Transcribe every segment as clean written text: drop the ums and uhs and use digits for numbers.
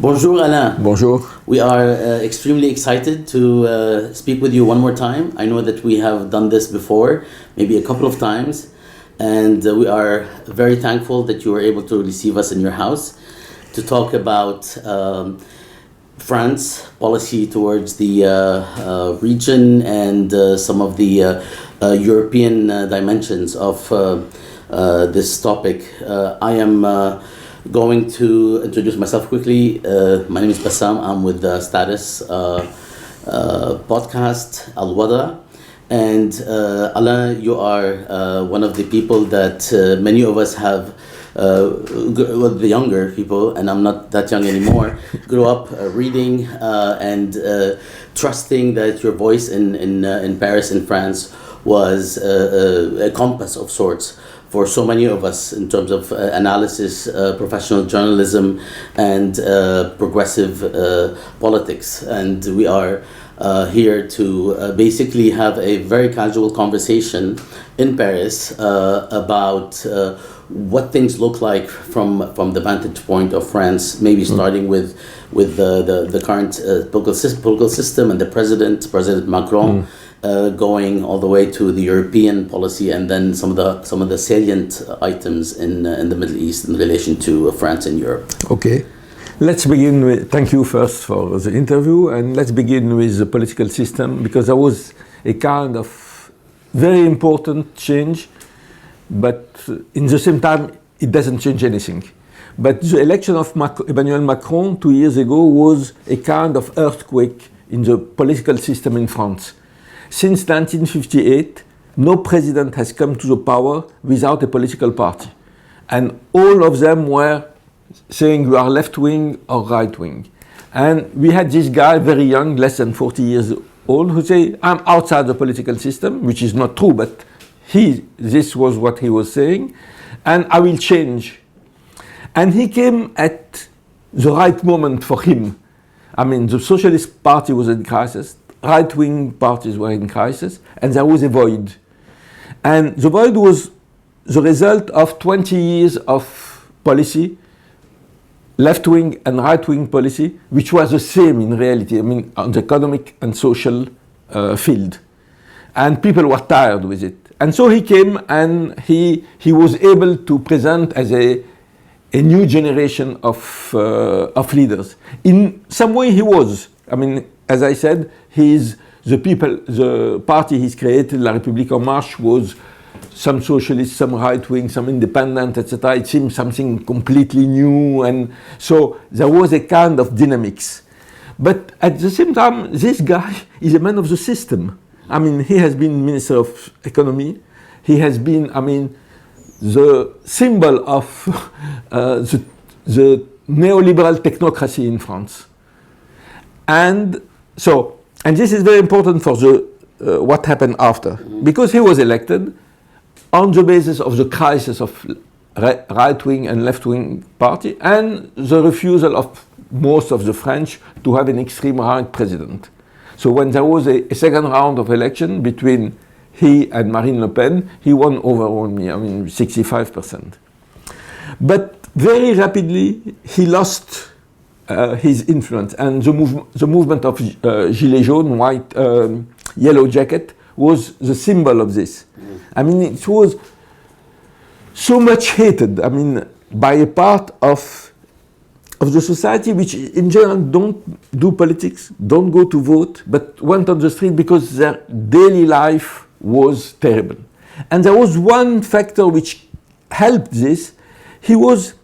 Bonjour, Alain. Bonjour. We are extremely excited to speak with you one more time. I know that we have done this before, maybe a couple of times, and we are very thankful that you were able to receive us in your house to talk about France policy towards the region and some of the European dimensions of this topic. I am going to introduce myself quickly. My name is Bassam. I'm with the Status podcast, Al-Wada. And Alain, you are one of the people that many of us have, well, the younger people, and I'm not that young anymore, grew up reading and trusting that your voice in Paris, in France, was a compass of sorts for so many of us in terms of analysis, professional journalism, and progressive politics. And we are here to basically have a very casual conversation in Paris about what things look like from the vantage point of France, maybe starting with the current political system and the President Macron, going all the way to the European policy, and then some of the salient items in the Middle East in relation to France and Europe. Okay. Let's begin with, thank you first for the interview, and let's begin with the political system, because there was a kind of very important change, but in the same time, it doesn't change anything. But the election of Emmanuel Macron 2 years ago was a kind of earthquake in the political system in France. Since 1958, no president has come to the power without a political party. And all of them were saying we are left-wing or right-wing. And we had this guy, very young, less than 40 years old, who said, I'm outside the political system, which is not true, but this was what he was saying, and I will change. And he came at the right moment for him. I mean, the Socialist Party was in crisis, right-wing parties were in crisis, and there was a void. And the void was the result of 20 years of policy, left-wing and right-wing policy, which was the same in reality, I mean, on the economic and social field. And people were tired with it. And so he came and he was able to present as a new generation of leaders. In some way he was. I mean, as I said, the party he's created, La République En Marche, was some socialist, some right-wing, some independent, etc. It seemed something completely new, and so there was a kind of dynamics. But at the same time, this guy is a man of the system. I mean, he has been Minister of Economy. He has been, I mean, the symbol of the neoliberal technocracy in France. And so, and this is very important for what happened after, because he was elected on the basis of the crisis of right-wing and left-wing party and the refusal of most of the French to have an extreme right president. So when there was a second round of election between he and Marine Le Pen, he won overwhelmingly, I mean 65%. But very rapidly he lost his influence, and the movement of Gilets jaunes, yellow jacket, was the symbol of this. I mean, it was so much hated, I mean, by a part of the society which in general don't do politics, don't go to vote, but went on the street because their daily life was terrible. And there was one factor which helped this. He was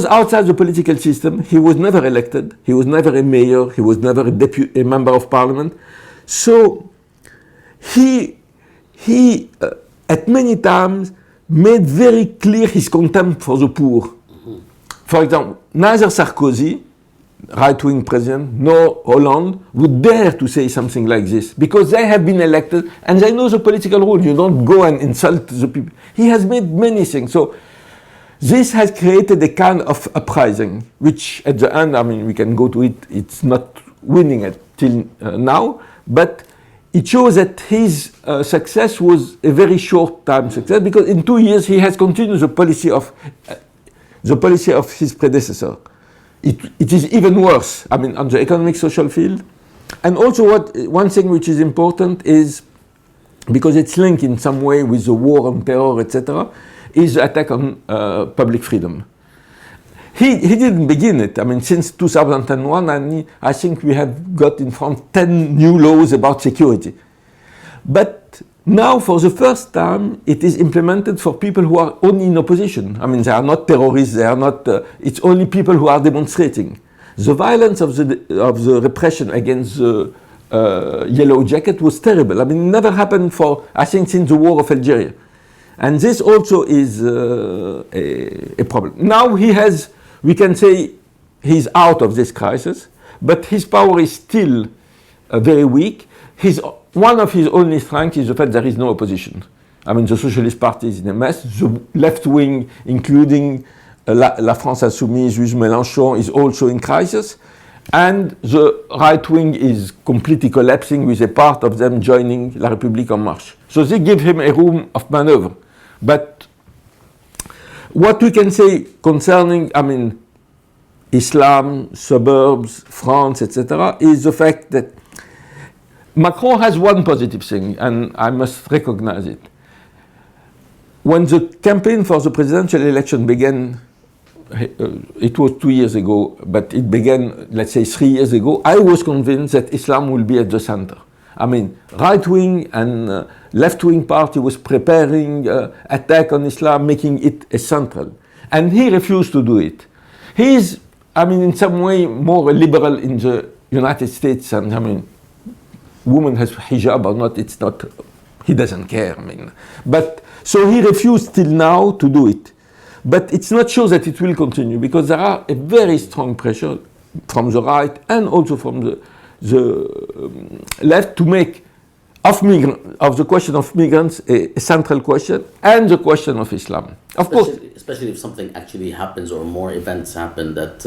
outside the political system. He was never elected. He was never a mayor. He was never a member of parliament. So he at many times made very clear his contempt for the poor. For example, neither Sarkozy, right-wing president, nor Hollande would dare to say something like this, because they have been elected and they know the political rule. You don't go and insult the people. He has made many things. So this has created a kind of uprising, which at the end, I mean, we can go to it, it's not winning it till now, but it shows that his success was a very short-time success, because in 2 years he has continued the policy of his predecessor. it is even worse, I mean, on the economic social field. And also one thing which is important is, because it's linked in some way with the war on terror, etc., is the attack on public freedom. He didn't begin it. I mean, since 2001, and I think we have got in France 10 new laws about security. But now, for the first time, it is implemented for people who are only in opposition. I mean, they are not terrorists, they are not, it's only people who are demonstrating. The violence of the repression against the Yellow Jacket was terrible. I mean, it never happened for, I think, since the war of Algeria. And this also is a problem. Now we can say he's out of this crisis, but his power is still very weak. One of his only strengths is the fact there is no opposition. I mean, the Socialist Party is in a mess. The left wing, including La France Insoumise with Mélenchon, is also in crisis. And the right wing is completely collapsing, with a part of them joining La République En Marche. So they give him a room of maneuver. But what we can say concerning, I mean, Islam, suburbs, France, etc., is the fact that Macron has one positive thing, and I must recognize it. When the campaign for the presidential election began, it was 2 years ago, but it began, let's say, 3 years ago, I was convinced that Islam will be at the center. I mean, right-wing and left-wing party was preparing attack on Islam, making it a central. And he refused to do it. He is, I mean, in some way more liberal in the United States, and I mean, woman has hijab or not, it's not, he doesn't care, I mean. But, so he refused till now to do it. But it's not sure that it will continue, because there are a very strong pressure from the right and also from the left to make of the question of migrants a central question, and the question of Islam. Of course, especially if something actually happens or more events happen that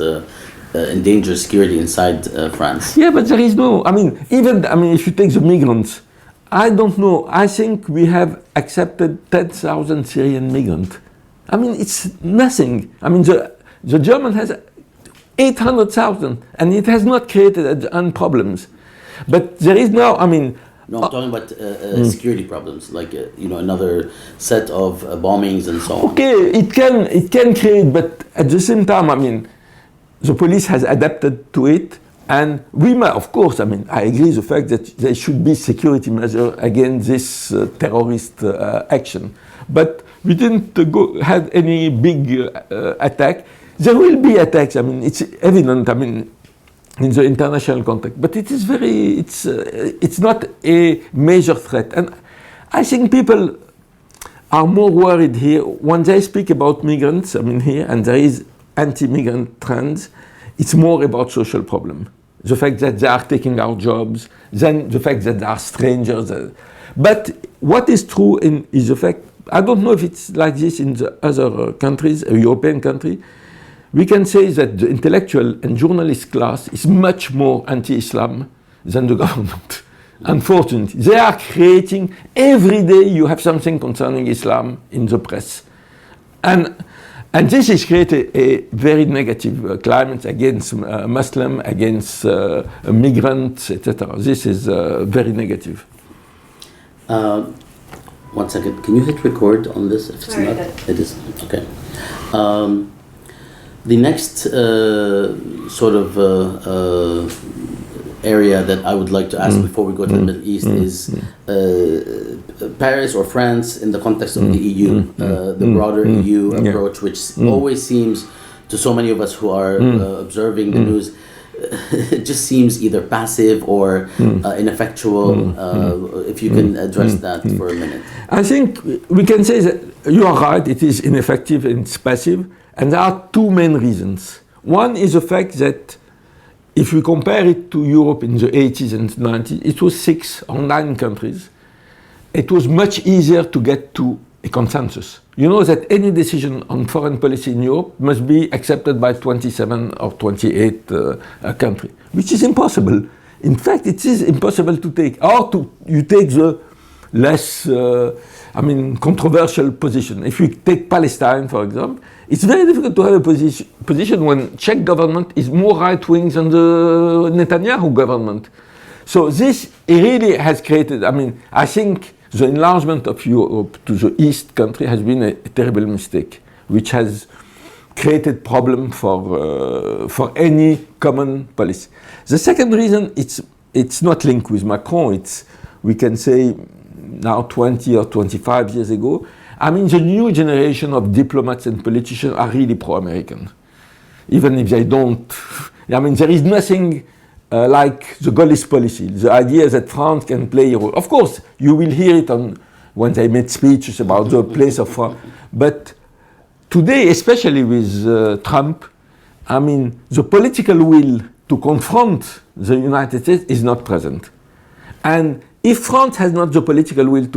endanger security inside France. Yeah, but there is no, I mean, even, I mean, if you take the migrants, I don't know, I think we have accepted 10,000 Syrian migrants. I mean, it's nothing. I mean, the German has 800,000, and it has not created any problems. But there is now, I mean... No, I'm talking about security problems, like, another set of bombings and so on. Okay, it can create, but at the same time, I mean, the police has adapted to it, and we might, of course, I mean, I agree the fact that there should be security measures against this terrorist action. But we didn't have any big attack. There will be attacks, I mean, it's evident, I mean, in the international context, but it is it's not a major threat. And I think people are more worried here when they speak about migrants, I mean, here, and there is anti-migrant trends, it's more about social problem. The fact that they are taking our jobs, than the fact that they are strangers. But what is true is the fact, I don't know if it's like this in the other countries, a European country, we can say that the intellectual and journalist class is much more anti-Islam than the government. Unfortunately, they are creating, every day you have something concerning Islam in the press. And this is creating a very negative climate against Muslims, against migrants, etc. This is very negative. 1 second, can you hit record on this? If it's Very not, good. it is, okay. The next sort of area that I would like to ask before we go to the Middle East is Paris or France in the context of the EU, the broader EU approach, which always seems, to so many of us who are observing the news, it just seems either passive or ineffectual. If you can address that for a minute. I think we can say that you are right, it is ineffective and it's passive, and there are two main reasons. One is the fact that if we compare it to Europe in the 80s and 90s, it was 6 or 9 countries. It was much easier to get to a consensus. You know that any decision on foreign policy in Europe must be accepted by 27 or 28 countries, which is impossible. In fact, it is impossible to take. Or you take the less, controversial position. If we take Palestine, for example, it's very difficult to have a position when Czech government is more right-wing than the Netanyahu government. So this really has created, I think the enlargement of Europe to the East country has been a terrible mistake, which has created problem for any common policy. The second reason, it's not linked with Macron. We can say now 20 or 25 years ago, the new generation of diplomats and politicians are really pro-American. Even if they don't, there is nothing like the Gaullist policy, the idea that France can play a role. Of course, you will hear it when they make speeches about the place of France. But today, especially with Trump, the political will to confront the United States is not present. And if France has not the political will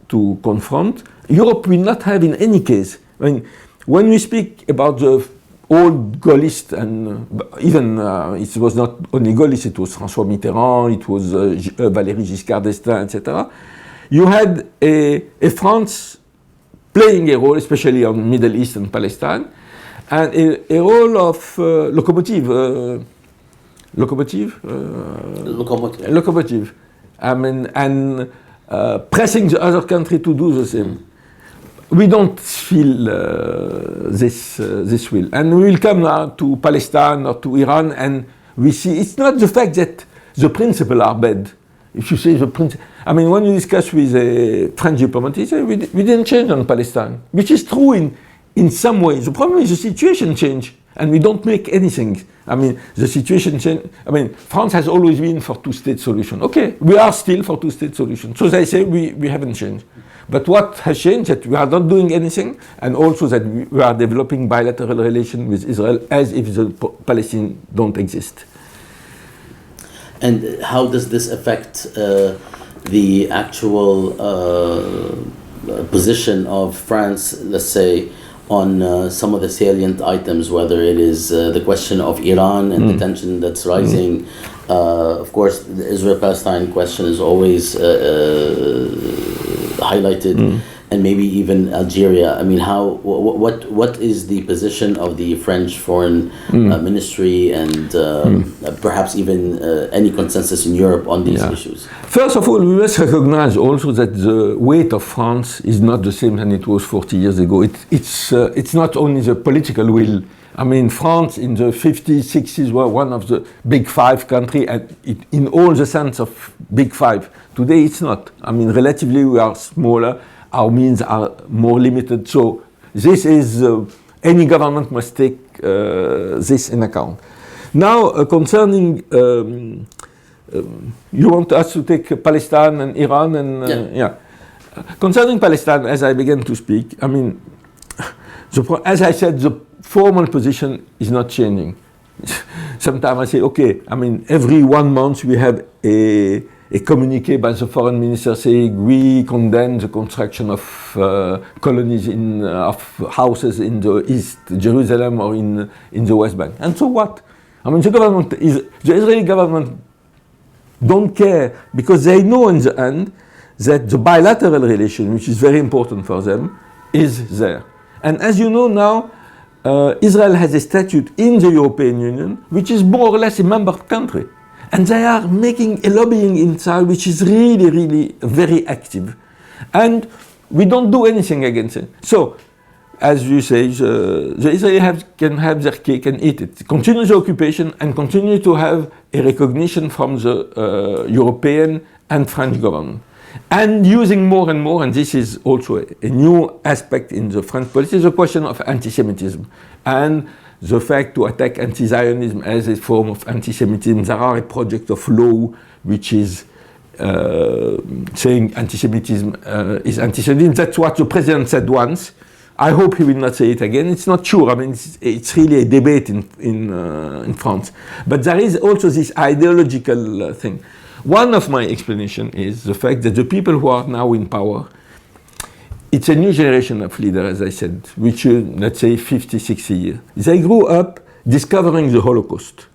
to confront, Europe will not have in any case. When we speak about the old Gaullist, and even it was not only Gaullist, it was François Mitterrand, it was Valéry Giscard d'Estaing, etc. You had a France playing a role, especially on Middle East and Palestine, and a role of locomotive. And pressing the other country to do the same. We don't feel this will. And we will come now to Palestine or to Iran, and we see it's not the fact that the principles are bad. If you say the principle, when you discuss with a French diplomat, he said we didn't change on Palestine, which is true in some ways. The problem is the situation changed, and we don't make anything. The situation changed. France has always been for two-state solution. Okay, we are still for two-state solution. So they say we haven't changed. But what has changed that we are not doing anything, and also that we are developing bilateral relations with Israel as if the Palestinians don't exist. And how does this affect the actual position of France, let's say, on some of the salient items, whether it is the question of Iran and the tension that's rising? Of course, the Israel-Palestine question is always highlighted, and maybe even Algeria. What is the position of the French foreign ministry, and perhaps even any consensus in Europe on these issues? First of all, we must recognize also that the weight of France is not the same than it was 40 years ago. It's not only the political will. France in the 50s, 60s were one of the big five countries, in all the sense of big five. Today it's not. Relatively we are smaller, our means are more limited. So this is, any government must take this in account. Now, concerning, you want us to take Palestine and Iran and, Concerning Palestine, as I began to speak, as I said, the formal position is not changing. Sometimes I say, okay, every 1 month we have a communique by the foreign minister saying we condemn the construction of colonies of houses in the East Jerusalem or in the West Bank. And so what? The Israeli government don't care, because they know in the end that the bilateral relation, which is very important for them, is there. And as you know now, Israel has a statute in the European Union, which is more or less a member country. And they are making a lobbying inside, which is really, really very active. And we don't do anything against it. So, as you say, the Israelis can have their cake and eat it. Continue the occupation and continue to have a recognition from the European and French government. And using more and more, and this is also a new aspect in the French policy, the question of anti-Semitism and the fact to attack anti-Zionism as a form of anti-Semitism. There are a project of law which is saying anti-Semitism is anti-Semitism. That's what the president said once. I hope he will not say it again. It's not sure. It's really a debate in France. But there is also this ideological thing. One of my explanations is the fact that the people who are now in power, it's a new generation of leaders, as I said, which are, let's say, 50, 60 years. They grew up discovering the Holocaust.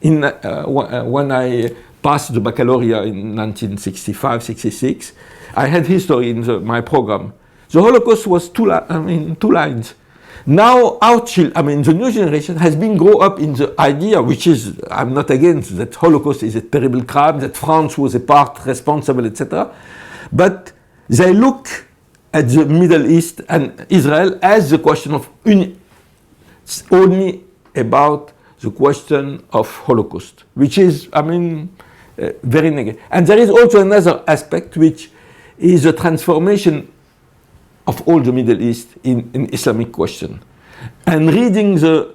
When I passed the baccalaureate in 1965-66, I had history in my program. The Holocaust was two lines. Now the new generation has been grown up in the idea, which is, I'm not against, that Holocaust is a terrible crime, that France was a part responsible, etc. But they look at the Middle East and Israel as the question of only about the question of Holocaust, which is, very negative. And there is also another aspect, which is the transformation of all the Middle East in an Islamic question. And reading the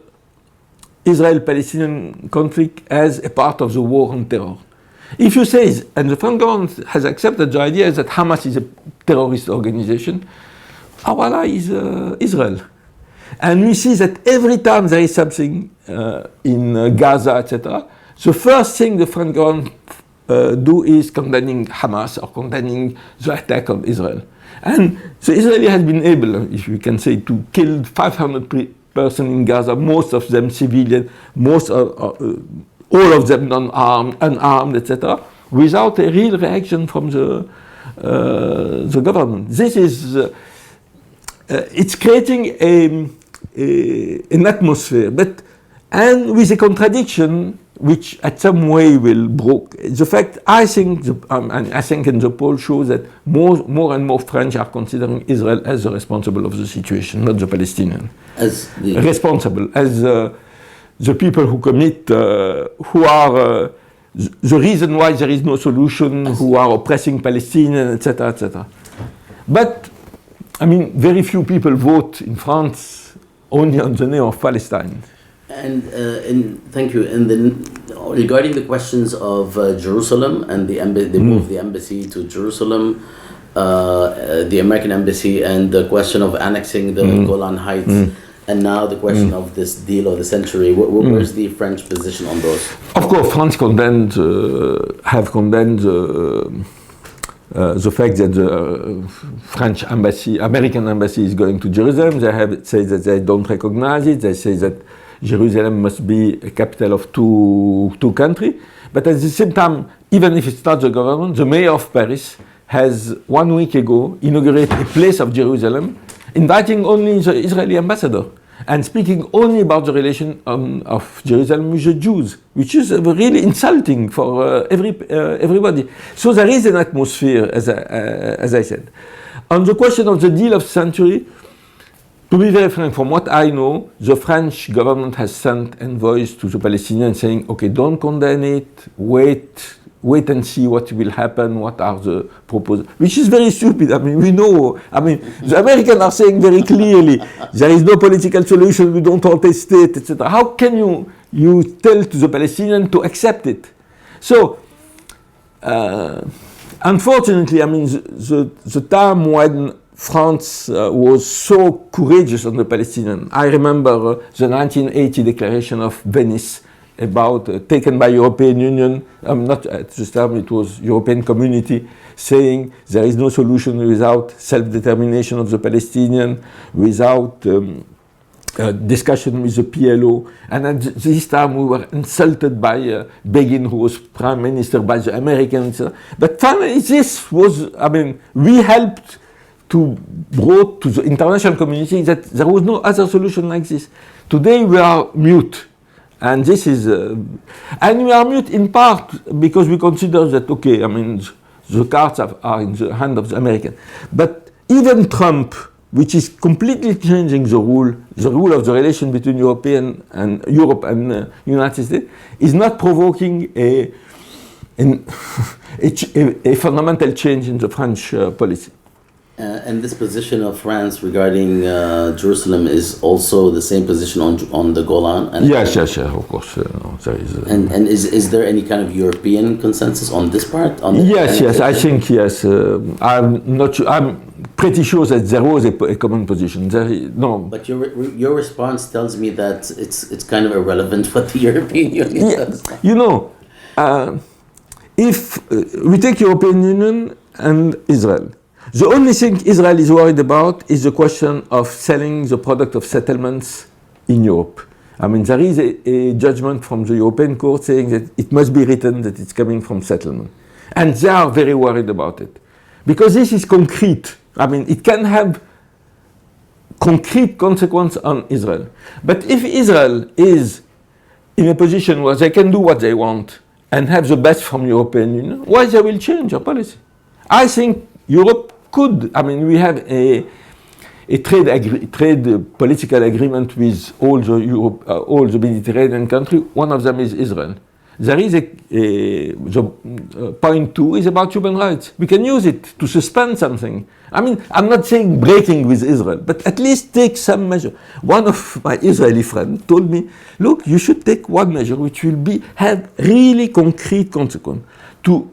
Israel-Palestinian conflict as a part of the war on terror. If you say, and the French government has accepted the idea that Hamas is a terrorist organization, our ally is Israel. And we see that every time there is something in Gaza, etc., the first thing the French government do is condemning Hamas or condemning the attack on Israel. And the Israeli has been able, if you can say, to kill 500 persons in Gaza, most of them civilian, all of them unarmed, etc., without a real reaction from the government. This is, it's creating an atmosphere, and with a contradiction which at some way will broke. The fact, I think in the poll shows that more and more French are considering Israel as the responsible of the situation, not the Palestinian. As the responsible, as the people who commit, who are the reason why there is no solution, who are oppressing Palestinians, etc., etc. But, very few people vote in France only on the name of Palestine. And thank you. And then regarding the questions of Jerusalem and they moved the embassy to Jerusalem, the American embassy, and the question of annexing the Golan Heights, and now the question of this deal of the century. Where's the French position on those? Of course, France have condemned the fact that the French embassy, American embassy, is going to Jerusalem. They have said that they don't recognize it. They say that Jerusalem must be a capital of two countries. But at the same time, even if it's not the government, the mayor of Paris has 1 week ago inaugurated a place of Jerusalem, inviting only the Israeli ambassador and speaking only about the relation of Jerusalem with the Jews, which is really insulting for everybody. So there is an atmosphere, as I said. On the question of the deal of the century, to be very frank, from what I know, the French government has sent envoys to the Palestinians saying, okay, don't condemn it, wait and see what will happen, what are the proposals, which is very stupid. We know, the Americans are saying very clearly, there is no political solution, we don't want a state, etc. How can you tell to the Palestinians to accept it? So, unfortunately, the time when France was so courageous on the Palestinian. I remember the 1980 Declaration of Venice taken by European Union, not at this time, it was European Community, saying there is no solution without self-determination of the Palestinian, without discussion with the PLO. And at this time we were insulted by Begin, who was prime minister, by the Americans. But finally this was, we helped to brought to the international community that there was no other solution like this. Today we are mute, and this is, and we are mute in part because we consider that, okay, the cards are in the hand of the American. But even Trump, which is completely changing the rule of the relation between Europe and United States, is not provoking a fundamental change in the French policy. And this position of France regarding Jerusalem is also the same position on the Golan? Yes, of course. There is. And is there any kind of European consensus on this part? Yes, I think yes. I'm not sure. I'm pretty sure that there was a common position. No. But your response tells me that it's kind of irrelevant what the European Union does. If we take European Union and Israel, the only thing Israel is worried about is the question of selling the product of settlements in Europe. I mean, there is a judgment from the European Court saying that it must be written that it's coming from settlement. And they are very worried about it. Because this is concrete. I mean, it can have concrete consequence on Israel. But if Israel is in a position where they can do what they want and have the best from European Union, why they will change their policy? I think Europe could. I mean, we have a trade political agreement with all the Mediterranean countries. One of them is Israel. There is point 2 is about human rights. We can use it to suspend something. I mean, I'm not saying breaking with Israel, but at least take some measure. One of my Israeli friends told me, look, you should take one measure which will have really concrete consequence. To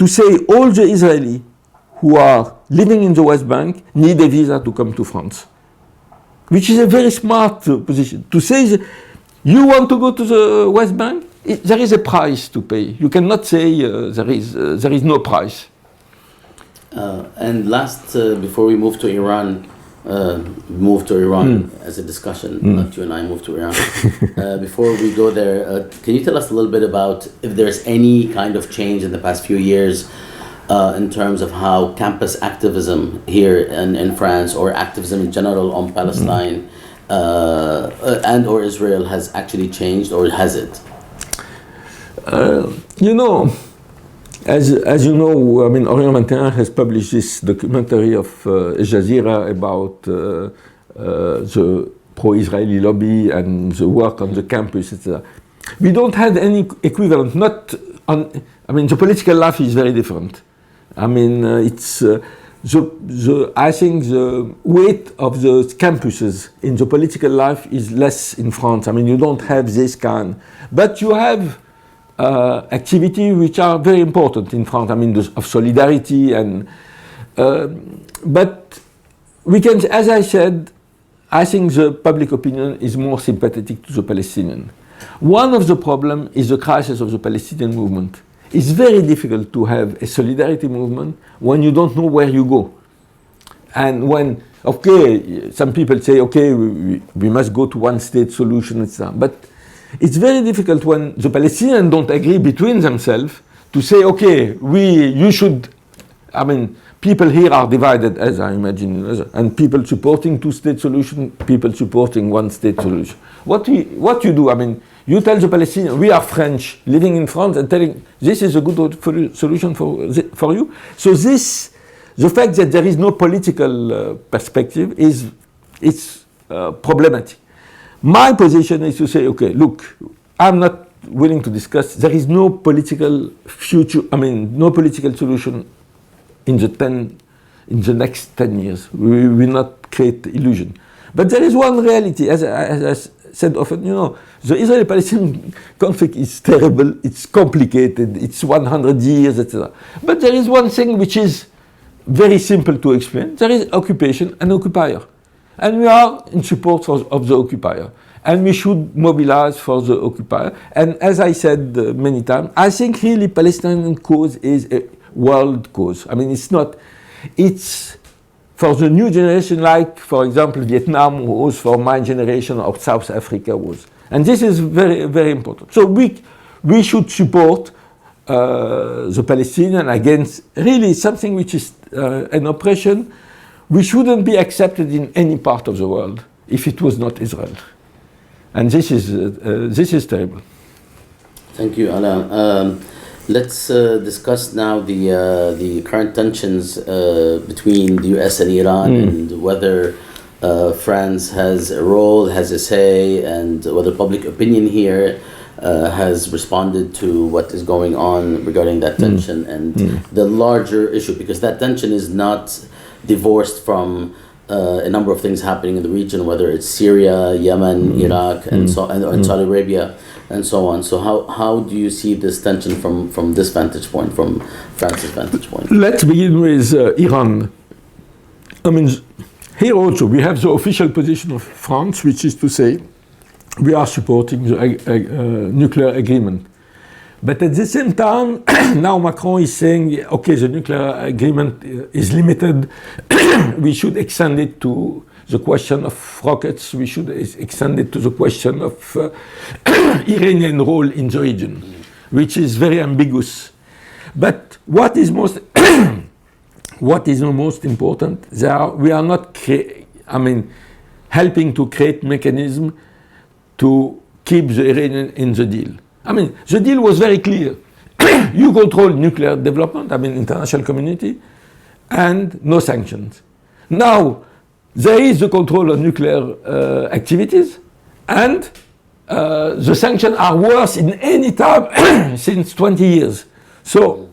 say all the Israelis who are living in the West Bank need a visa to come to France, which is a very smart position. To say that you want to go to the West Bank, there is a price to pay. You cannot say there is no price. And last, before we move to Iran, as a discussion, not you and I move to Iran. Before we go there, can you tell us a little bit about if there's any kind of change in the past few years in terms of how campus activism here in France, or activism in general on Palestine and or Israel, has actually changed, or has it? You know, as you know, I mean, Orient 21 has published this documentary of Al Jazeera about the pro-Israeli lobby and the work on the campus, etc. We don't have any equivalent. I mean, the political life is very different. I mean, I think the weight of the campuses in the political life is less in France. I mean, you don't have this kind, but you have activity which are very important in France. I mean, of solidarity and but we can, as I said, I think the public opinion is more sympathetic to the Palestinian. One of the problems is the crisis of the Palestinian movement. It's very difficult to have a solidarity movement when you don't know where you go. And when, okay, some people say, okay, we must go to one state solution, etc. But it's very difficult when the Palestinians don't agree between themselves to say, okay, you should, I mean, people here are divided, as I imagine, and people supporting two-state solution, people supporting one-state solution. What you do, I mean, you tell the Palestinians, we are French, living in France, and telling, this is a good solution for you. So the fact that there is no political perspective is problematic. My position is to say, okay, look, I'm not willing to discuss, there is no political future, I mean, no political solution in the next 10 years. We will not create illusion. But there is one reality, as I said often, you know, the Israeli-Palestinian conflict is terrible, it's complicated, it's 100 years, etc. But there is one thing which is very simple to explain. There is occupation and occupier. And we are in support of the occupier. And we should mobilize for the occupier. And as I said many times, I think really Palestinian cause is a world cause. I mean, it's for the new generation, like, for example, Vietnam was for my generation, or South Africa was. And this is very, very important. So we should support the Palestinian against really something which is an oppression which shouldn't be accepted in any part of the world if it was not Israel. And this is terrible. Thank you, Alain. Let's discuss now the current tensions between the US and Iran, and whether France has a role, has a say, and whether public opinion here has responded to what is going on regarding that tension and the larger issue, because that tension is not divorced from a number of things happening in the region, whether it's Syria, Yemen, Iraq, and Saudi Arabia, and so on. So how do you see this tension from this vantage point, from France's vantage point? Let's begin with Iran. I mean, here also we have the official position of France, which is to say we are supporting the nuclear agreement. But at the same time, now Macron is saying, okay, the nuclear agreement is limited. We should extend it to the question of rockets, we should extend it to the question of Iranian role in the region, which is very ambiguous. But what is most what is the most important? We are not helping to create mechanism to keep the Iranian in the deal. The deal was very clear. You control nuclear development, international community, and no sanctions. Now, there is the control of nuclear activities, and the sanctions are worse in any time since 20 years. So,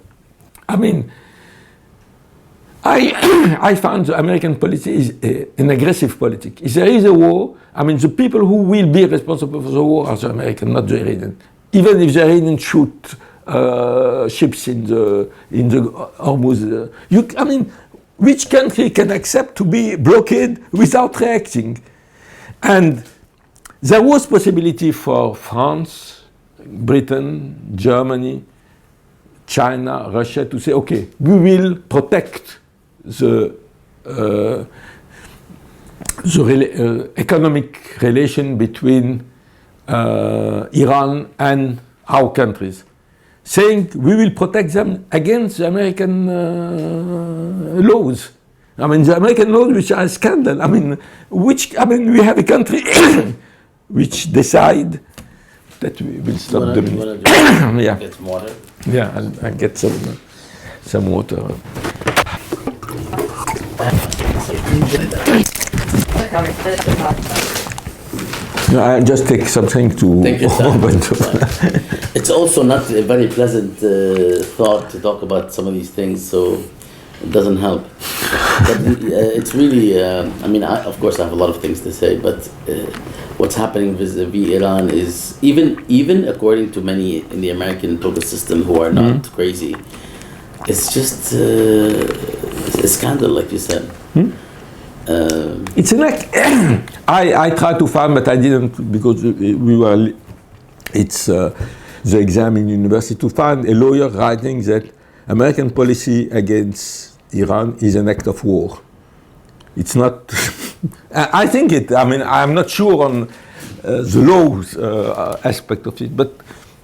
I found the American policy is an aggressive politic. If there is a war, the people who will be responsible for the war are the Americans, not the Iranians. Even if the Iranians shoot ships in the Hormuz, which country can accept to be blockaded without reacting? And there was possibility for France, Britain, Germany, China, Russia to say, okay, we will protect the economic relation between Iran and our countries, saying we will protect them against the American laws. The American laws, which are a scandal. We have a country which decide that we will stop the. Yeah. Get some water. Yeah, I'll get some water. I just take something to open. It's also not a very pleasant thought to talk about some of these things, so it doesn't help. But it's really, of course I have a lot of things to say, but what's happening vis-a-vis Iran is, even according to many in the American political system who are not crazy, it's just a scandal, like you said. It's like I tried to find, but I didn't, because it's the exam in university, to find a lawyer writing that American policy against Iran is an act of war. It's not. I think it. I'm not sure on the laws aspect of it, but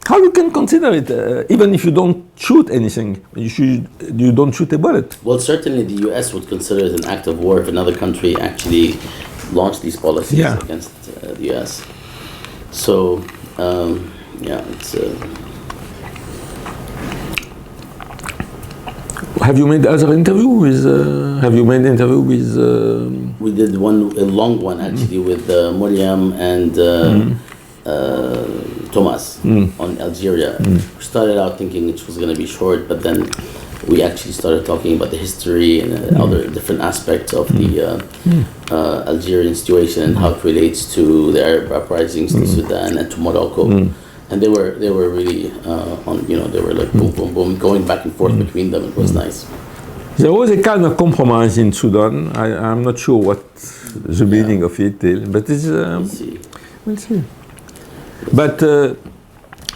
how you can consider it, even if you don't shoot anything, you don't shoot a bullet. Well, certainly the U.S. would consider it an act of war if another country actually launched these policies against the U.S. So, it's. Have you made other interview with? Have you made interview with? We did a long one actually with Muriam and Thomas on Algeria. We started out thinking it was going to be short, but then we actually started talking about the history and other different aspects of the Algerian situation and how it relates to the Arab uprisings to Sudan and to Morocco. And they were really they were like boom, boom, boom, going back and forth between them. It was nice. There was a kind of compromise in Sudan. I'm not sure what the meaning of it is, but it's, we'll see. But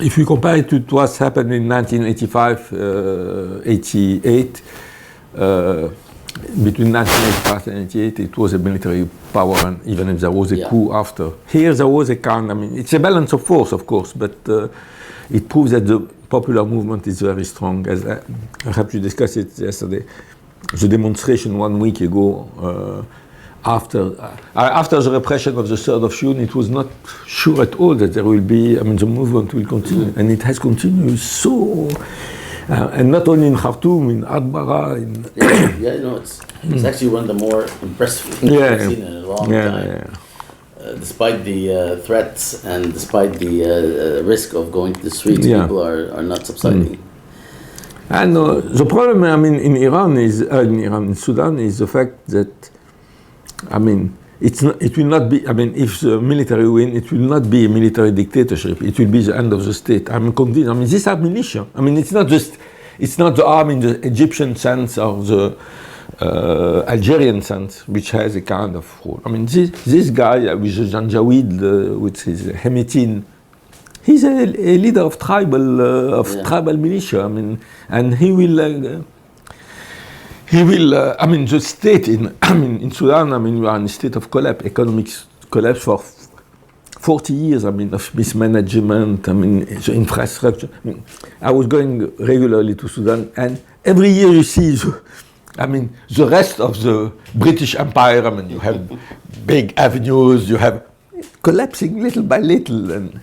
if we compare it to what happened in 1985, 88, between 1985 and 88, it was a military power, and even if there was a coup after. Here there was a kind, it's a balance of force, of course, but it proves that the popular movement is very strong. As perhaps you discussed it yesterday, the demonstration 1 week ago, after the repression of the 3rd of June, it was not sure at all that there will be, the movement will continue, and it has continued so. And not only in Khartoum, in Adbara, it's actually one of the more impressive things I've seen in a long time. Despite the threats and despite the risk of going to the streets, people are not subsiding. And the problem, in Iran in Sudan is the fact that, it will not be. If the military win, it will not be a military dictatorship. It will be the end of the state. I'm convinced. These are militia. It's not the army in the Egyptian sense or the Algerian sense, which has a kind of role. This guy with the Janjaweed, with his Hemitin, he's a leader of tribal militia. And he will. he will. I mean, the state in in Sudan. I mean, we are in a state of collapse, economic collapse for 40 years. I mean, of mismanagement. I mean, the infrastructure. I was going regularly to Sudan, and every year you see, the rest of the British Empire. I mean, you have big avenues. You have collapsing little by little, and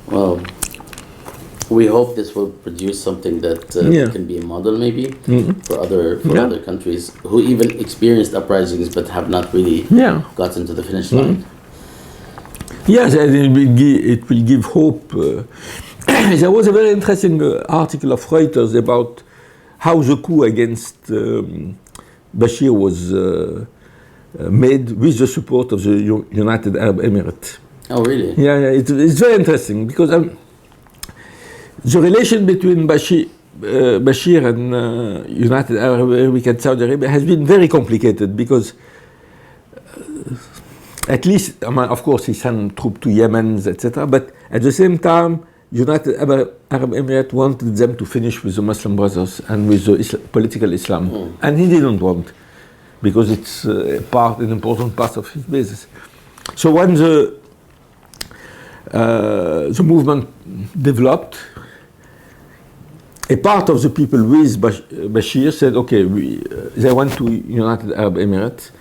well, we hope this will produce something that can be a model, maybe for other countries who even experienced uprisings but have not really gotten to the finish line. Yes, it will give hope. There was a very interesting article of Reuters about how the coup against Bashir was made with the support of the United Arab Emirates. Oh, really? Yeah, it's very interesting because the relation between Bashir and United Arab Emirates and Saudi Arabia has been very complicated because at least, of course, he sent troops to Yemen, etc. But at the same time, United Arab Emirates wanted them to finish with the Muslim Brothers and with the political Islam. And he didn't want, because it's an important part of his business. So when the movement developed, a part of the people with Bashir said, okay, they went to United Arab Emirates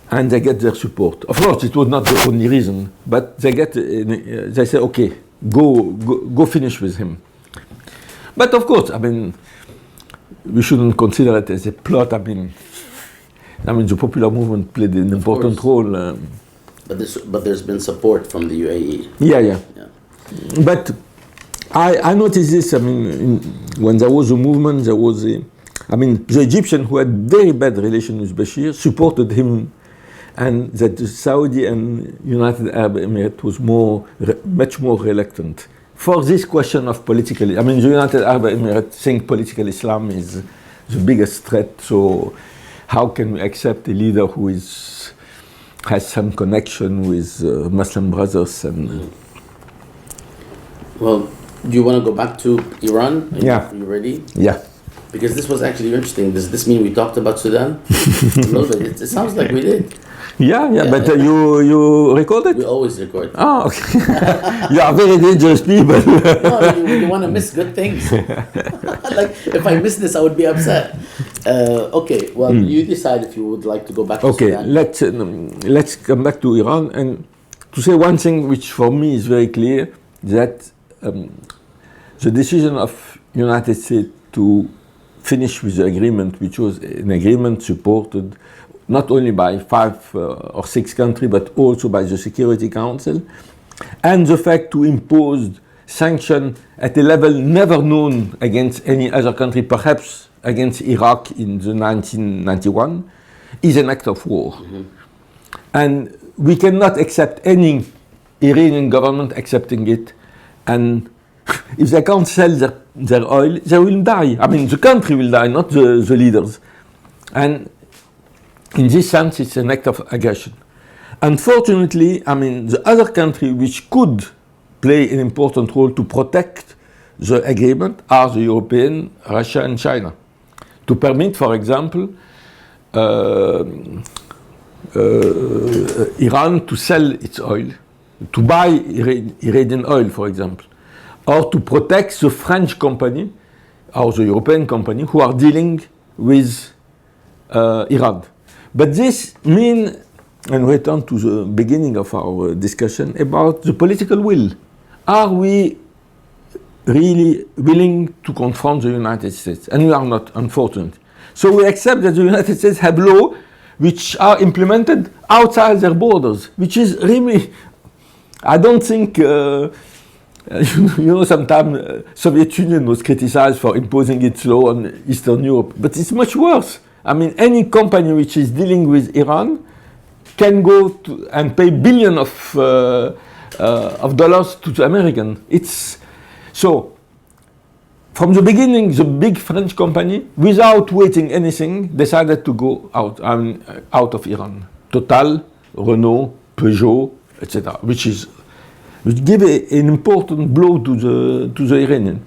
and they get their support. Of course, it was not the only reason, but they say, okay, go finish with him. But of course, we shouldn't consider it as a plot. The popular movement played an important role. But there's been support from the UAE. Yeah. But I noticed this. When there was a movement, the Egyptians who had very bad relations with Bashir supported him, and that the Saudi and United Arab Emirates was much more reluctant for this question of political. The United Arab Emirates think political Islam is the biggest threat. So how can we accept a leader who has some connection with Muslim Brothers and? Well, do you want to go back to Iran? Are you ready? Yeah. Because this was actually interesting. Does this mean we talked about Sudan? A little bit. It sounds like we did. Yeah. But you recorded? We always record. Oh, okay. You are very dangerous people. No, you want to miss good things. Like, if I miss this, I would be upset. Okay, well, you decide if you would like to go back to Sudan. Let's come back to Iran and to say one thing which for me is very clear, that the decision of United States to finish with the agreement, which was an agreement supported not only by 5 or 6 countries, but also by the Security Council, and the fact to impose sanctions at a level never known against any other country, perhaps against Iraq in the 1991, is an act of war. And we cannot accept any Iranian government accepting it. And if they can't sell their oil, they will die. The country will die, not the leaders. And in this sense, it's an act of aggression. Unfortunately, the other country which could play an important role to protect the agreement are the European, Russia, and China. To permit, for example, Iran to sell its oil, to buy Iranian oil, for example, or to protect the French company or the European company who are dealing with Iran. But this means, and we return to the beginning of our discussion about the political will. Are we really willing to confront the United States? And we are not, unfortunately. So we accept that the United States have laws which are implemented outside their borders, which is really, I don't think, sometimes Soviet Union was criticized for imposing its law on Eastern Europe, but it's much worse. Any company which is dealing with Iran can go and pay billions of dollars to the American. So, from the beginning, the big French company, without waiting anything, decided to go out of Iran. Total, Renault, Peugeot, etc., which give an important blow to the Iranian.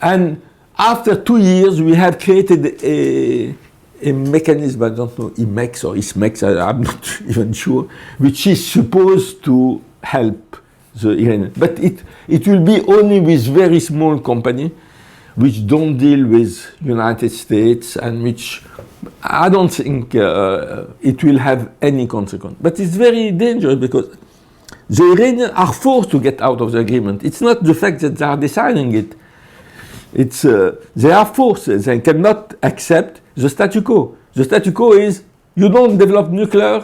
And after 2 years, we have created a mechanism, I don't know, IMEX or ISMEX, I'm not even sure, which is supposed to help the Iranian. But it will be only with very small company which don't deal with United States and which I don't think it will have any consequence. But it's very dangerous because the Iranians are forced to get out of the agreement. It's not the fact that they are deciding it. It's they are forced. They cannot accept the statu quo. The statu quo is you don't develop nuclear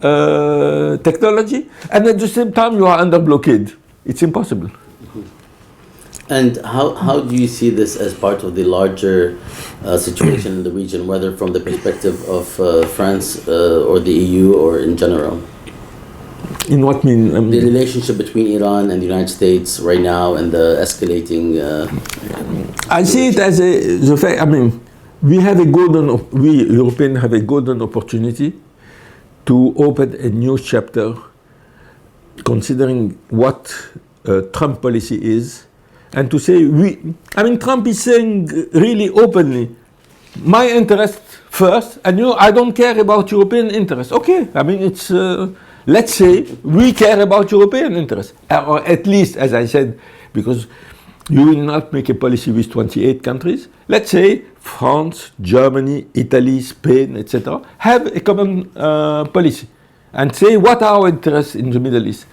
technology, and at the same time you are under blockade. It's impossible. And how do you see this as part of the larger situation in the region, whether from the perspective of France or the EU or in general? In what mean? The relationship between Iran and the United States right now and the escalating. I see it as the fact. I mean, we Europeans have a golden opportunity to open a new chapter, considering what Trump policy is, and to say Trump is saying really openly, my interest first, and I don't care about European interests. Okay, I mean it's. Let's say we care about European interests, or at least, as I said, because you will not make a policy with 28 countries. Let's say France, Germany, Italy, Spain, etc. have a common policy and say what are our interests in the Middle East.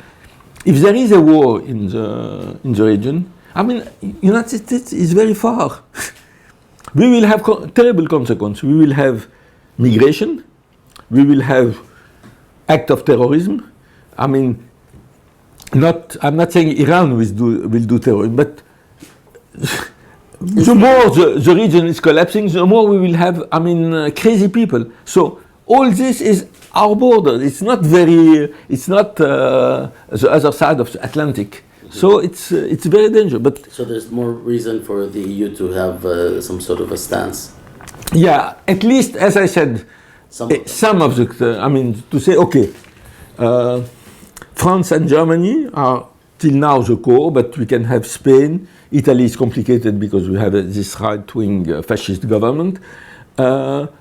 If there is a war in the region, I mean, United States is very far. We will have terrible consequences. We will have migration. We will have act of terrorism. I mean, I'm not saying Iran will do terrorism, but the more the region is collapsing, the more we will have, crazy people. So all this is our border. It's not the other side of the Atlantic. So it's very dangerous. But so there's more reason for the EU to have some sort of a stance. Yeah, at least, as I said, some of the, to say, okay, France and Germany are till now the core, but we can have Spain. Italy is complicated because we have this right-wing fascist government.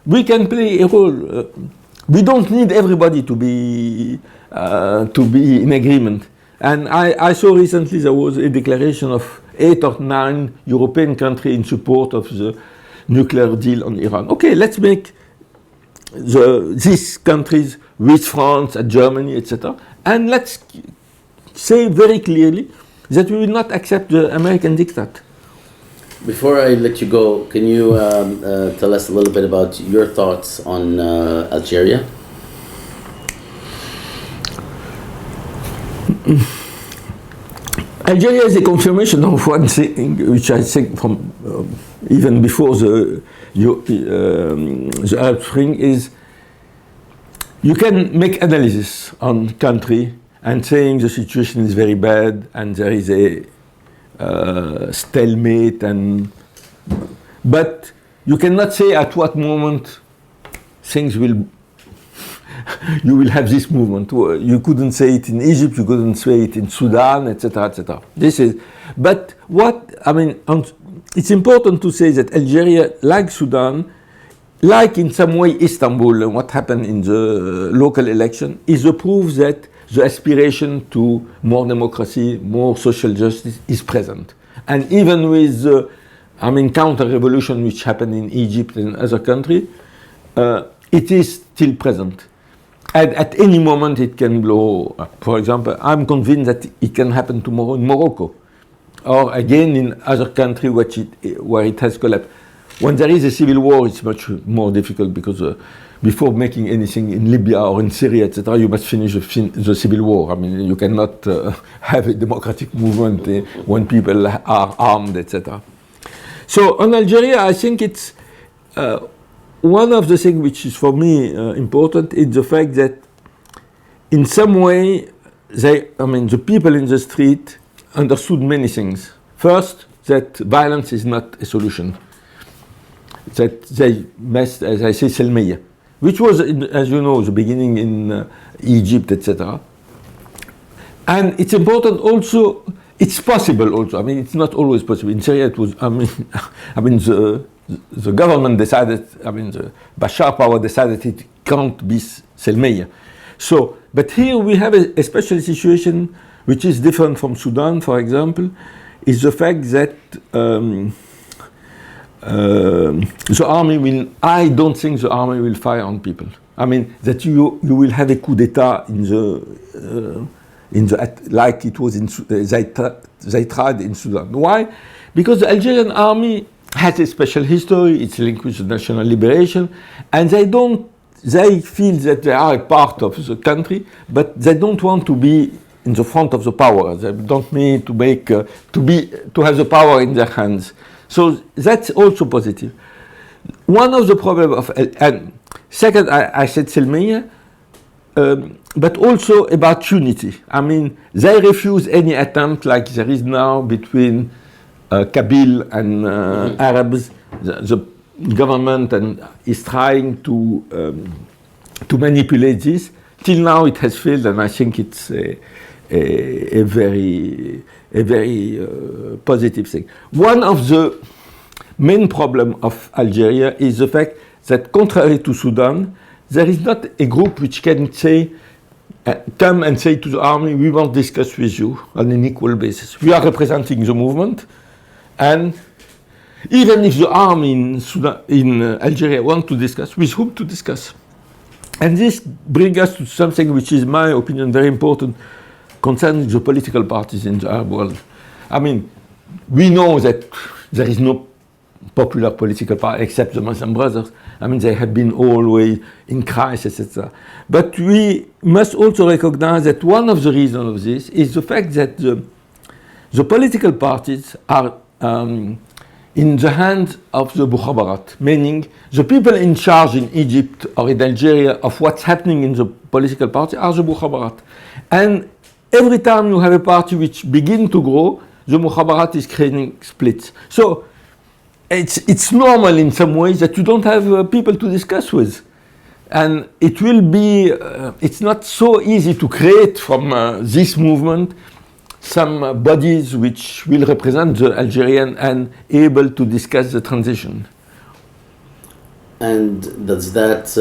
We can play a role. We don't need everybody to be in agreement. And I saw recently there was a declaration of 8 or 9 European countries in support of the nuclear deal on Iran. Okay, let's make these countries with France and Germany, etc. And let's say very clearly that we will not accept the American diktat. Before I let you go, can you tell us a little bit about your thoughts on Algeria? Algeria is a confirmation of one thing, which I think from even before the Arab Spring is you can make analysis on country and saying the situation is very bad and there is a stalemate, but you cannot say at what moment things will. You will have this movement. You couldn't say it in Egypt. You couldn't say it in Sudan, etc., etc. But it's important to say that Algeria, like Sudan, like in some way Istanbul, and what happened in the local election, is a proof that the aspiration to more democracy, more social justice is present. And even with the, counter-revolution which happened in Egypt and other countries, it is still present. And at any moment it can blow up. For example, I'm convinced that it can happen tomorrow in Morocco, or again in other countries where it has collapsed. When there is a civil war, it's much more difficult because before making anything in Libya or in Syria, etc., you must finish the civil war. You cannot have a democratic movement when people are armed, etc. So on Algeria, I think it's one of the things which is for me important is the fact that in some way the people in the street understood many things. First, that violence is not a solution. That they must, as I say, Selmiya, which was, as you know, the beginning in Egypt, etc. And it's important also It's possible also. I mean, it's not always possible. In Syria, it was. I mean, the government decided. I mean, the Bashar power decided it can't be Selmiya. So, but here we have a special situation which is different from Sudan, for example, is the fact that the army will. I don't think the army will fire on people. I mean, that you will have a coup d'état in the. Like it was in they tried in Sudan. Why? Because the Algerian army has a special history. It's linked with the national liberation, and they feel that they are a part of the country, but they don't want to be in the front of the power. They don't need to make to have the power in their hands. So that's also positive. One of the problems of and second, I said Selmiya. But also about unity. I mean, they refuse any attempt like there is now between Kabyle and Arabs. The government is trying to manipulate this. Till now, it has failed, and I think it's a very positive thing. One of the main problems of Algeria is the fact that, contrary to Sudan, there is not a group which can say, come and say to the army, we want to discuss with you on an equal basis. We are representing the movement, and even if the army in Algeria want to discuss, with whom to discuss? And this brings us to something which is, in my opinion, very important concerning the political parties in the Arab world. I mean, we know that there is no popular political party except the Muslim Brothers. I mean, they have been always in crisis, etc. But we must also recognize that one of the reasons of this is the fact that the political parties are in the hands of the Mukhabarat, meaning the people in charge in Egypt or in Algeria of what's happening in the political party are the Mukhabarat. And every time you have a party which begins to grow, the Mukhabarat is creating splits. So it's normal in some ways that you don't have people to discuss with. And it will be, it's not so easy to create from this movement some bodies which will represent the Algerian and able to discuss the transition. And does that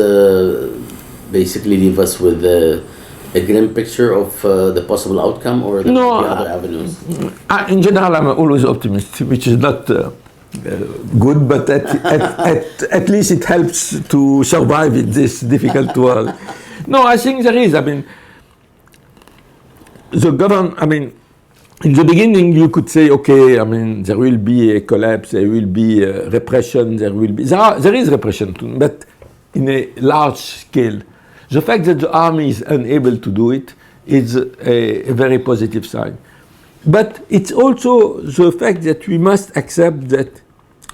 basically leave us with a grim picture of the possible outcome or the other avenues? In general, I'm always optimistic, which is not good, but at least it helps to survive in this difficult world. No, I think there is. I mean, the government, I mean, in the beginning you could say, okay, I mean, there will be a collapse, there will be repression, there is repression too, but in a large scale. The fact that the army is unable to do it is a very positive sign. But it's also the fact that we must accept that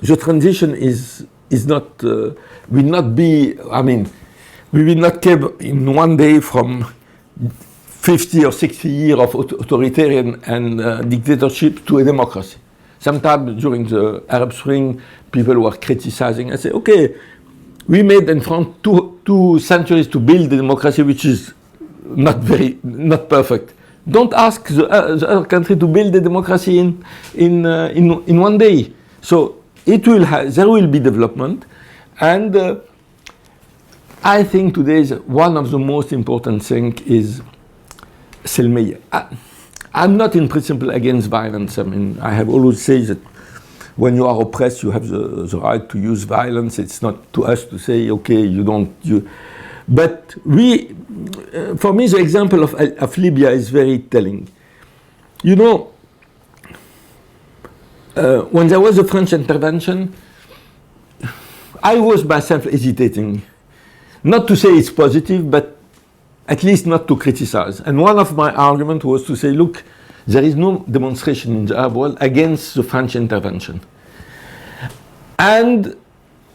the transition is not, will not be, I mean, we will not come in one day from 50 or 60 years of authoritarian and dictatorship to a democracy. Sometimes during the Arab Spring, people were criticizing and say, okay, we made in France two centuries to build a democracy which is not perfect. Don't ask the other country to build a democracy in one day. So there will be development, and I think today one of the most important things is Selmiya. I'm not in principle against violence. I mean, I have always said that when you are oppressed, you have the right to use violence. It's not to us to say, okay, you don't. But for me, the example of Libya is very telling. You know, when there was a French intervention, I was myself hesitating. Not to say it's positive, but at least not to criticize. And one of my arguments was to say, look, there is no demonstration in the Arab world against the French intervention. And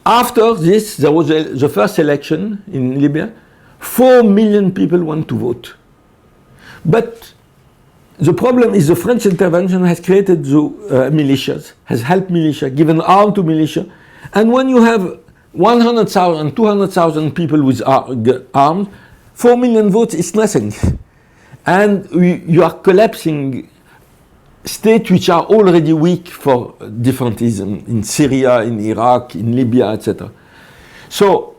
after this, there was the first election in Libya. 4 million people went to vote. But the problem is the French intervention has created the militias, has helped militia, given arm to militia. And when you have 100,000, 200,000 people with arms, 4 million votes is nothing. And you are collapsing states which are already weak for different reasons, in Syria, in Iraq, in Libya, etc. So,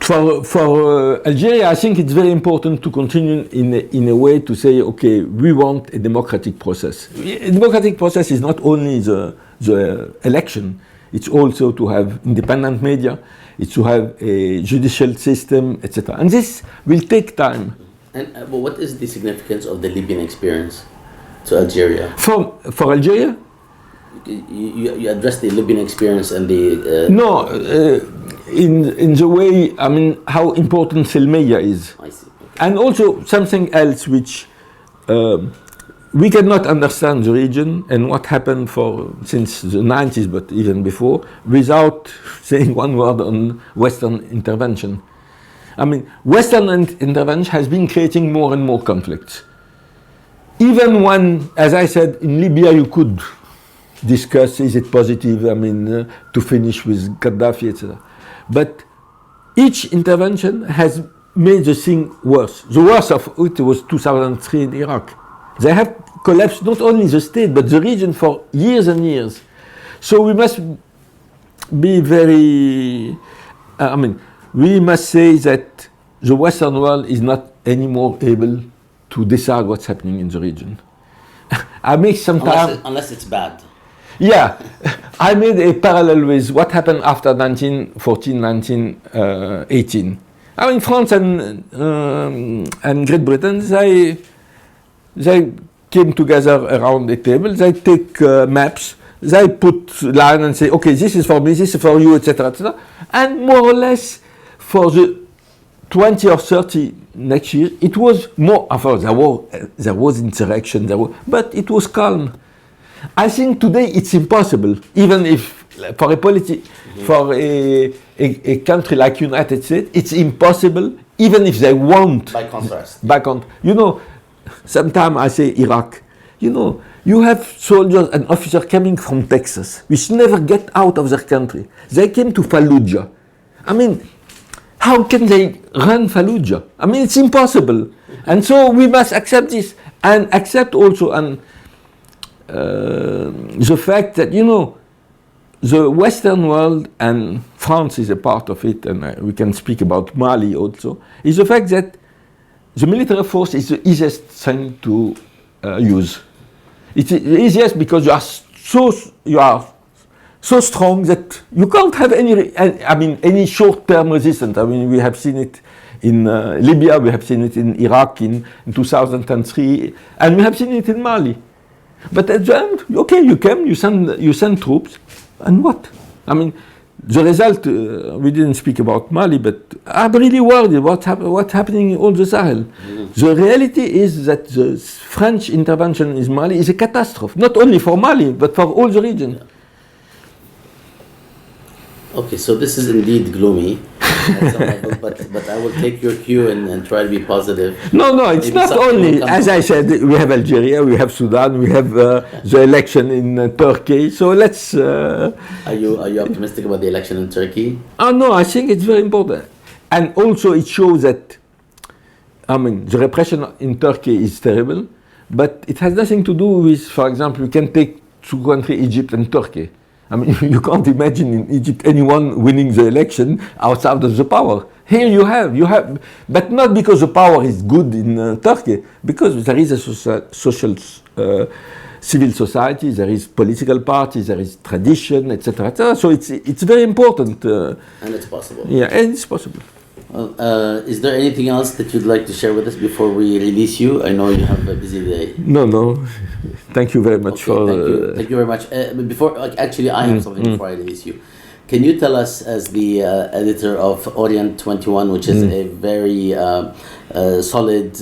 for Algeria, I think it's very important to continue in a way to say, okay, we want a democratic process. A democratic process is not only the election, it's also to have independent media, it's to have a judicial system, etc. And this will take time. And but what is the significance of the Libyan experience to Algeria? For Algeria? You address the Libyan experience and the... No, in the way, I mean, how important Selmaya is. I see. Okay. And also something else which we cannot understand the region and what happened since the 90s, but even before, without saying one word on Western intervention. I mean, Western intervention has been creating more and more conflicts. Even when, as I said, in Libya you could discuss, is it positive, I mean, to finish with Gaddafi, etc. But each intervention has made the thing worse. The worst of it was 2003 in Iraq. They have collapsed not only the state, but the region for years and years. So we must be very, we must say that the Western world is not anymore able to decide what's happening in the region. I make some time... Unless it's bad. Yeah, I made a parallel with what happened after 1914, 1918. I mean, France and Great Britain, they came together around a table, they take maps, they put line and say, okay, this is for me, this is for you, etc., etc. And more or less, for the 20 or 30 next year, it was more, there was insurrection, but it was calm. I think today it's impossible, even if for a country like United States, it's impossible, even if they want. By contrast. Sometimes I say Iraq. You have soldiers and officers coming from Texas, which never get out of their country. They came to Fallujah. I mean, how can they run Fallujah? I mean, it's impossible. And so we must accept this and accept also the fact that, the Western world, and France is a part of it, and we can speak about Mali also, is the fact that the military force is the easiest thing to use. It's the easiest because you are so strong that you can't have any short-term resistance. I mean, we have seen it in Libya, we have seen it in Iraq in 2003, and we have seen it in Mali. But at the end, okay, you came, you send troops, and what? I mean, the result, we didn't speak about Mali, but I'm really worried what's happening in all the Sahel. Mm-hmm. The reality is that the French intervention in Mali is a catastrophe, not only for Mali, but for all the region. Yeah. Okay, so this is indeed gloomy. But I will take your cue and try to be positive. No, it's not only, as I said, we have Algeria, we have Sudan, we have the election in Turkey. So let's... Are you optimistic about the election in Turkey? No, I think it's very important. And also it shows that, the repression in Turkey is terrible, but it has nothing to do with, for example, you can take two countries, Egypt and Turkey. I mean, you can't imagine in Egypt anyone winning the election outside of the power. Here you have, but not because the power is good in Turkey, because there is a social, civil society, there is political parties, there is tradition, etc., etc. So it's very important. And it's possible. Yeah, and it's possible. Is there anything else that you'd like to share with us before we release you? I know you have a busy day. No. Thank you very much Thank you very much. Before, actually, I have something before I release you. Can you tell us, as the editor of Orient 21, which is a very solid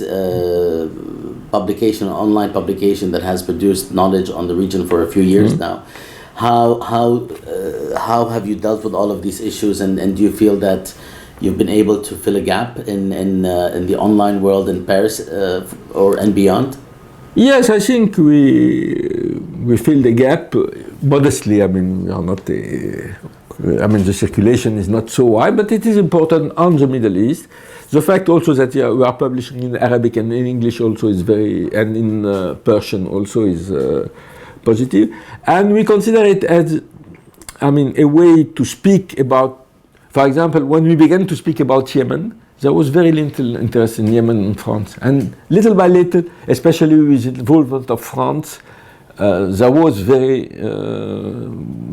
publication, online publication that has produced knowledge on the region for a few years now, how have you dealt with all of these issues, and do you feel that you've been able to fill a gap in the online world in Paris and beyond? Yes, I think we fill the gap modestly. I mean, we are not. The circulation is not so wide, but it is important on the Middle East. The fact also that we are publishing in Arabic and in English also is and in Persian also is positive. And we consider it as, a way to speak about, for example, when we began to speak about Yemen, there was very little interest in Yemen in France. And little by little, especially with the involvement of France, there was very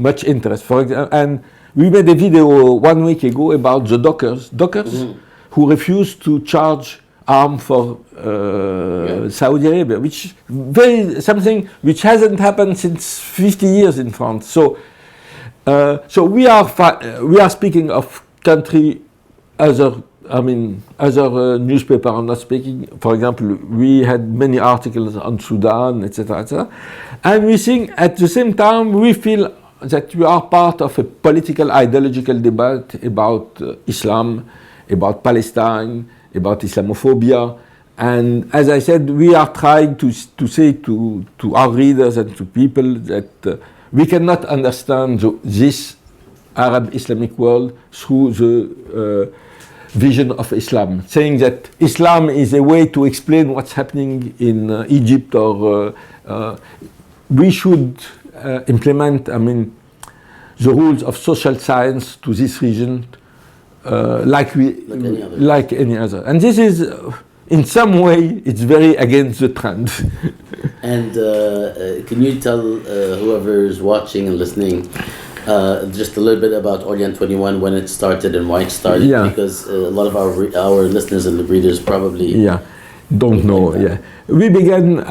much interest. For example, and we made a video 1 week ago about the dockers who refused to charge arms for Saudi Arabia, which something which hasn't happened since 50 years in France. So we are speaking of country other newspaper are not speaking. For example, we had many articles on Sudan, etc., etc. And we think at the same time we feel that we are part of a political, ideological debate about Islam, about Palestine, about Islamophobia. And as I said, we are trying to say to our readers and to people that we cannot understand this Arab Islamic world through the vision of Islam, saying that Islam is a way to explain what's happening in Egypt, or we should implement, the rules of social science to this region, like any other. And this is, in some way, it's very against the trend. And can you tell whoever is watching and listening just a little bit about Orient 21, when it started and why it started? Yeah. Because a lot of our listeners and the readers probably don't know. We began,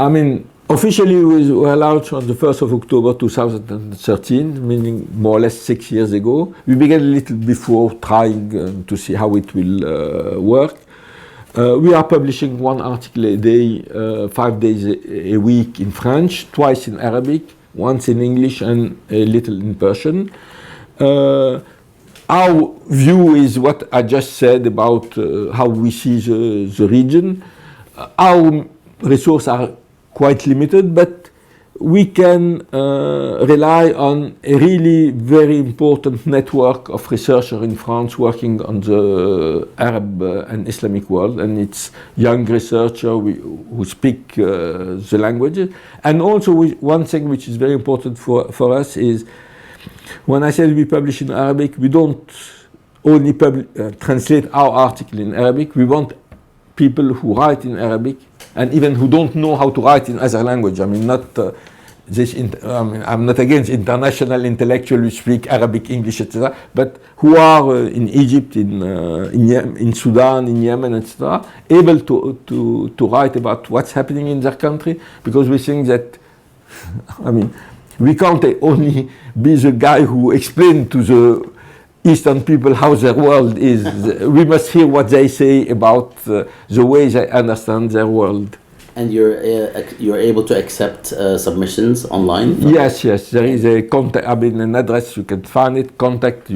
officially we were launched on the 1st of October 2013, meaning more or less 6 years ago. We began a little before, trying to see how it will work. We are publishing 1 article a day, 5 days a week in French, twice in Arabic, once in English and a little in Persian. Our view is what I just said about how we see the region. Our resources are quite limited, but we can rely on a really very important network of researchers in France working on the Arab and Islamic world, and it's young researchers who speak the languages. And also one thing which is very important for us is, when I said we publish in Arabic, we don't only translate our article in Arabic. We want people who write in Arabic and even who don't know how to write in other language. I'm not against international intellectuals who speak Arabic, English, etc., but who are in Egypt, in Sudan, in Yemen, etc., able to write about what's happening in their country, because we think that, we can't only be the guy who explains to the Eastern people how their world is. We must hear what they say about the way they understand their world. And you're able to accept submissions online? Yes. There is a contact, an address. You can find it. Contact.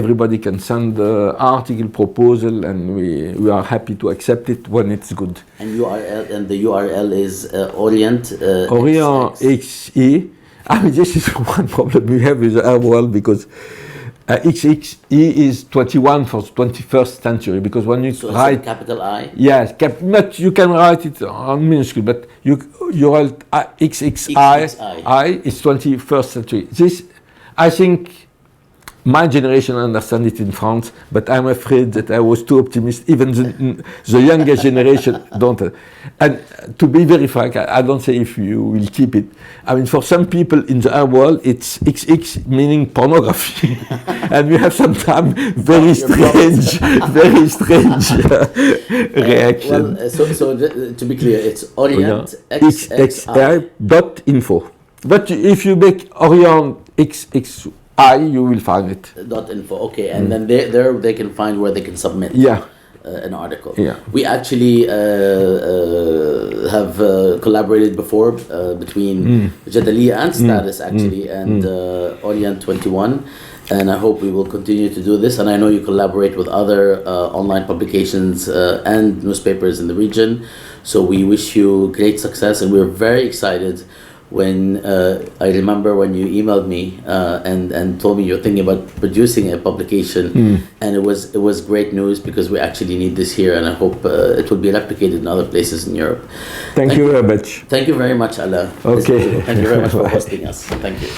Everybody can send the article proposal, and we are happy to accept it when it's good. And the URL is Orient. Orient XE. This is one problem we have with our world, because XXE is 21 for 21st century, because when you write capital I. Yes, but you can write it on minuscule, but you write XXI is 21st century. This, I think, my generation understand it in France, but I'm afraid that I was too optimistic. Even the younger generation don't. And to be very frank, I don't say if you will keep it. For some people in the Arab world, it's XX meaning pornography, and we have sometimes very strange reaction. So to be clear, it's Orient XXI.info. But if you make Orient XX, you will find it. .info, okay, and then there they can find where they can submit an article. We actually have collaborated before between Jadaliya and Status actually and Orient 21, and I hope we will continue to do this. And I know you collaborate with other online publications and newspapers in the region, so we wish you great success, and we're very excited when I remember when you emailed me and told me you're thinking about producing a publication, and it was great news because we actually need this here, and I hope it will be replicated in other places in Europe. Thank you very much. Thank you very much, Alain. Okay. Thank you very much for hosting us. Thank you.